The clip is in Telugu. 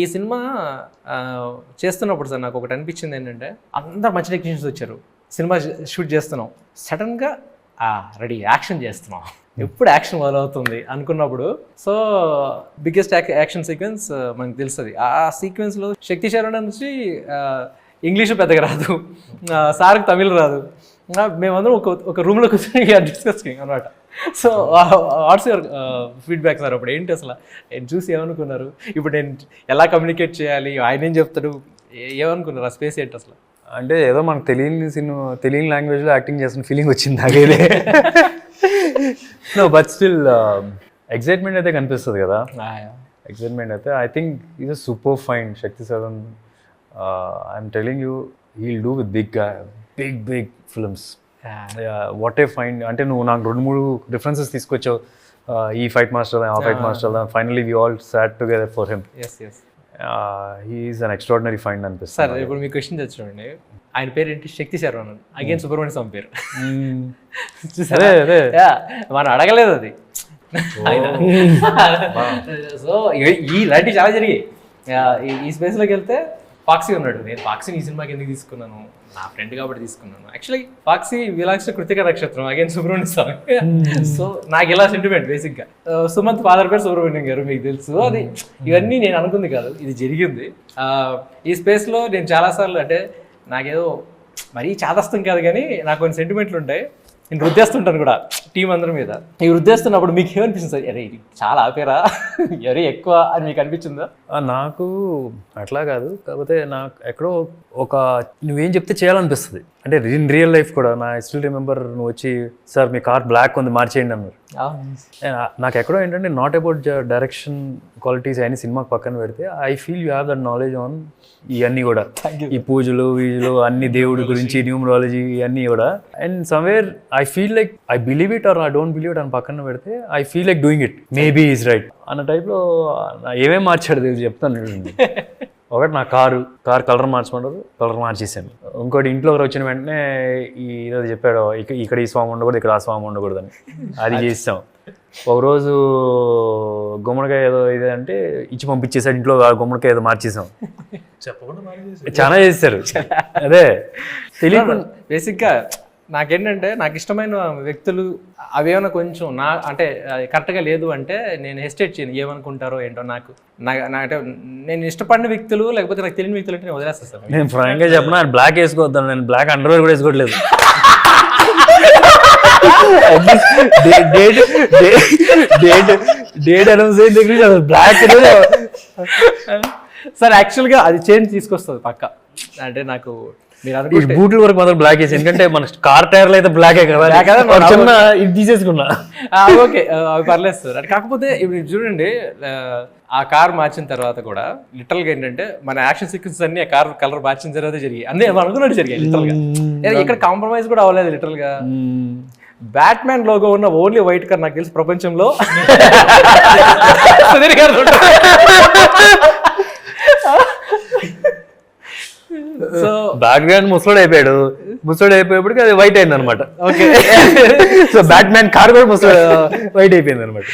ఈ సినిమా చేస్తున్నప్పుడు సార్ నాకు ఒకటి అనిపించింది ఏంటంటే, అందరు మంచి టెక్నీషియన్స్ వచ్చారు, సినిమా షూట్ చేస్తున్నాం, సడన్గా రెడీ యాక్షన్ చేస్తున్నాం, ఎప్పుడు యాక్షన్ మొదలవుతుంది అనుకున్నప్పుడు, సో బిగ్గెస్ట్ యాక్షన్ సీక్వెన్స్ మనకు తెలుస్తుంది. ఆ సీక్వెన్స్లో శక్తి శరవణ నుంచి ఇంగ్లీషు పెద్దగా రాదు, సార్కి తమిళ్ రాదు, మేమందరం ఒక రూమ్లో కూర్చొని డిస్కసింగ్ అనమాట. So what's your feedback sir? అప్పుడు ఏంటి అసలు నేను చూసి ఏమనుకున్నారు, ఇప్పుడు నేను ఎలా కమ్యూనికేట్ చేయాలి, ఆయన ఏం చెప్తాడు, ఏమనుకున్నారు? ఆ స్పేస్ ఏంటి అసలు? అంటే ఏదో మనకు తెలియని లాంగ్వేజ్లో యాక్టింగ్ చేస్తున్న ఫీలింగ్ వచ్చింది నాకైతే. నో బట్ స్టిల్ ఎక్సైట్మెంట్ అయితే కనిపిస్తుంది కదా, ఎక్సైట్మెంట్ అయితే. I think is a super fine Shakti సదన్. I'm telling you he'll do with big films. What a fine. అంటే నువ్వు నాకు 2-3 రిఫరెన్సెస్ తీసుకొచ్చావు, ఈ ఫైట్ మాస్టర్, ఆ fight master, finally we all sat together for him. He is an extraordinary find అనిపిస్తుంది. సార్ ఇప్పుడు మీ క్వశ్చన్ తెచ్చుకోండి, ఆయన పేరు ఏంటి? శక్తి శరవణన్, అగైన్ సుబ్రహ్మణ్య స్వామి పేరు. మనం అడగలేదు అది. సో ఇలాంటివి చాలా జరిగాయి. ఈ స్పేస్లోకి వెళ్తే ఫాక్సీ ఉన్నాడు. నేను ఫాక్సీని ఈ సినిమాకి ఎందుకు తీసుకున్నాను, నా ఫ్రెండ్ కాబట్టి తీసుకున్నాను. యాక్చువల్లీ ఫాక్సీ విలాక్ష కృతిక నక్షత్రం, అగైన్ సుబ్రహ్మణ్య స్వామి. సో నాకు ఇలా సెంటిమెంట్ బేసిక్గా. సుమంత్ ఫాదర్ పేరు సుబ్రహ్మణ్యం గారు, మీకు తెలుసు. అది ఇవన్నీ నేను అనుకుంది కాదు, ఇది జరిగింది. ఈ స్పేస్లో నేను చాలాసార్లు, అంటే నాకేదో మరీ చాదస్తం కాదు కానీ నాకు కొన్ని సెంటిమెంట్లు ఉంటాయి, నేను రుద్దేస్తుంటాను కూడా టీం అందరి మీద. ఈ రుద్దేస్తున్నప్పుడు మీకు ఏమనిపిస్తుంది సార్? అరే ఇది చాలా ఆపేరా, ఎవరి ఎక్కువ అని మీకు అనిపించిందా? నాకు అట్లా కాదు, కాకపోతే నాకు ఎక్కడో నువ్వేం చెప్తే చేయాలనిపిస్తుంది. అంటే ఇన్ రియల్ లైఫ్ కూడా నా స్టిల్ రిమెంబర్, నువ్వు వచ్చి సార్ మీ కార్ బ్లాక్ ఉంది మార్చేయండి అన్నారు. నాకు ఎక్కడో ఏంటంటే నాట్ అబౌట్ డైరెక్షన్ క్వాలిటీస్ అని సినిమాకి పక్కన పెడితే, I feel you have that knowledge on ఇవన్నీ కూడా, ఈ పూజలు వీజులు అన్ని దేవుడి గురించి, న్యూమరాలజీ ఇవన్నీ కూడా. And somewhere I feel like I believe it or I don't believe it అని పక్కన పెడితే, I feel like doing it, maybe is right అన్న టైప్లో. ఏమేమి మార్చాడు తెలియదు చెప్తాను. ఒకటి నా కార్ కలర్ మార్చమంటారు, కలర్ మార్చేసాను. ఇంకోటి ఇంట్లో వచ్చిన వెంటనే ఏదో చెప్పాడు, ఇక్కడ ఈ స్వామి ఉండకూడదు, ఇక్కడ ఆ స్వామి ఉండకూడదు అని, అది చేసాం. ఒకరోజు గుమ్మడికాయ ఏదో ఇదే అంటే ఇచ్చి పంపించేసాడు, ఇంట్లో గుమ్మడికాయ ఏదో మార్చేసాం. చాలా చేశారు. అదే తెలియదు. బేసిక్గా నాకేంటంటే, నాకు ఇష్టమైన వ్యక్తులు అవేమైనా కొంచెం అంటే కరెక్ట్గా లేదు అంటే నేను హెసిటేట్ చేయను, ఏమనుకుంటారో ఏంటో. నాకు అంటే నేను ఇష్టపడిన వ్యక్తులు లేకపోతే నాకు తెలియని వ్యక్తులు అంటే నేను వదిలేస్తాను సార్. నేను ఫ్రాంక్గా చెప్పిన బ్లాక్ వేసుకోవద్దాను, నేను బ్లాక్ అండర్వేర్ కూడా వేసుకోవట్లేదు. డేట్ అనౌన్స్ అయిన దగ్గర బ్లాక్ సార్ యాక్చువల్గా అది చేంజ్ తీసుకొస్తుంది పక్క. అంటే నాకు బూట్ల వరకు మాత్రం బ్లాక్ వేసి, ఎందుకంటే మన కార్ టైర్లు అయితే బ్లాకే కదా, చిన్న ఇది తీసేసుకున్నా. ఓకే అవి పర్లేదు సార్. అంటే కాకపోతే ఇప్పుడు చూడండి, ఆ కార్ మార్చిన తర్వాత కూడా లిటరల్గా ఏంటంటే మన యాక్షన్ సీక్వెన్స్ అన్ని ఆ కార్ కలర్ మార్చిన తర్వాత జరిగాయి, అన్నీ అనుకున్నట్టు జరిగాయి లిటరల్గా. ఇక్కడ కాంప్రమైజ్ కూడా అవ్వలేదు లిటరల్గా. బ్యాట్మ్యాన్ లోగో ఉన్న ఓన్లీ వైట్ కార్ నాకు తెలిసి ప్రపంచంలో సుధీర్ గారు. సో బ్యాక్గ్రౌండ్ ముసలోడు అయిపోయేప్పటికి అది వైట్ అయింది అనమాట. ఓకే, సో బ్యాట్మ్యాన్ కార్ కూడా వైట్ అయిపోయింది అనమాట.